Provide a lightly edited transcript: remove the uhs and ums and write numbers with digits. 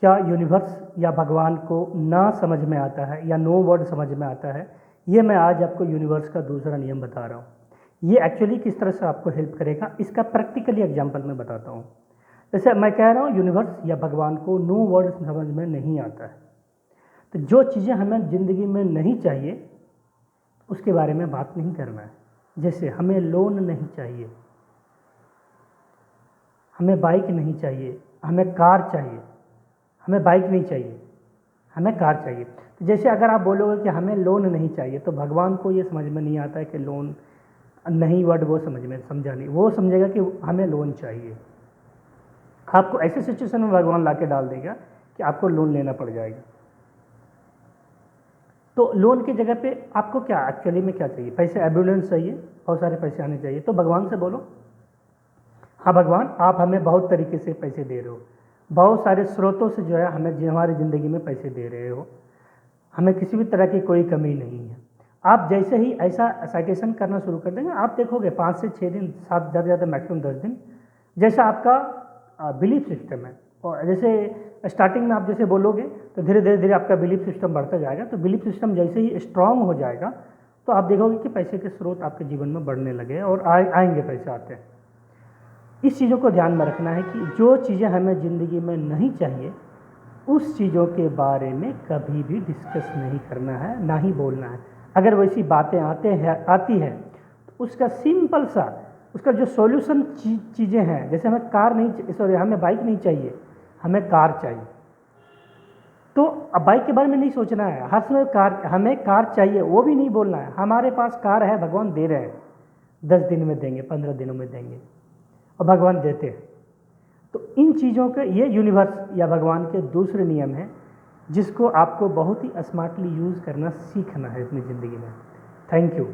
क्या यूनिवर्स या भगवान को ना समझ में आता है या नो वर्ड समझ में आता है, ये मैं आज आपको यूनिवर्स का दूसरा नियम बता रहा हूँ। ये एक्चुअली किस तरह से आपको हेल्प करेगा, इसका प्रैक्टिकली एग्जांपल मैं बताता हूँ। जैसे मैं कह रहा हूँ यूनिवर्स या भगवान को नो वर्ड समझ में नहीं आता है, तो जो चीज़ें हमें ज़िंदगी में नहीं चाहिए उसके बारे में बात नहीं करना है। जैसे हमें लोन नहीं चाहिए, हमें बाइक नहीं चाहिए, हमें कार चाहिए। हमें बाइक नहीं चाहिए, हमें कार चाहिए। तो जैसे अगर आप बोलोगे कि हमें लोन नहीं चाहिए, तो भगवान को ये समझ में नहीं आता है कि लोन नहीं, वर्ड वो समझा नहीं। वो समझेगा कि हमें लोन चाहिए। आपको ऐसे सिचुएशन में भगवान ला के डाल देगा कि आपको लोन लेना पड़ जाएगा। तो लोन की जगह पे आपको क्या एक्चुअली में क्या चाहिए? पैसे, एबुलेंस चाहिए, बहुत सारे पैसे आने चाहिए। तो भगवान से बोलो, हाँ भगवान आप हमें बहुत तरीके से पैसे दे रहे हो, बहुत सारे स्रोतों से जो है हमें हमारी ज़िंदगी में पैसे दे रहे हो, हमें किसी भी तरह की कोई कमी नहीं है। आप जैसे ही ऐसा साइटेशन करना शुरू कर देंगे, आप देखोगे 5 से 6 दिन, 7 ज़्यादा से ज़्यादा मैक्सिमम 10 दिन, जैसा आपका बिलीफ सिस्टम है। और जैसे स्टार्टिंग में आप जैसे बोलोगे तो धीरे धीरे धीरे आपका बिलीफ सिस्टम बढ़ता जाएगा। तो बिलीफ सिस्टम जैसे ही स्ट्रांग हो जाएगा तो आप देखोगे कि पैसे के स्रोत आपके जीवन में बढ़ने लगे और आएंगे, पैसे आते हैं। इस चीज़ों को ध्यान में रखना है कि जो चीज़ें हमें ज़िंदगी में नहीं चाहिए उस चीज़ों के बारे में कभी भी डिस्कस नहीं करना है, ना ही बोलना है। अगर वैसी बातें आती है तो उसका सिंपल सा, उसका जो सॉल्यूशन चीज़ें हैं, जैसे हमें कार नहीं, सॉरी हमें बाइक नहीं चाहिए, हमें कार चाहिए। तो अब बाइक के बारे में नहीं सोचना है, हर समय हमें कार चाहिए वो भी नहीं बोलना है। हमारे पास कार है, भगवान दे रहे हैं, 10 दिन में देंगे, 15 दिनों में देंगे, और भगवान देते हैं। तो इन चीज़ों के, ये यूनिवर्स या भगवान के दूसरे नियम हैं जिसको आपको बहुत ही स्मार्टली यूज़ करना सीखना है अपनी ज़िंदगी में। Thank you.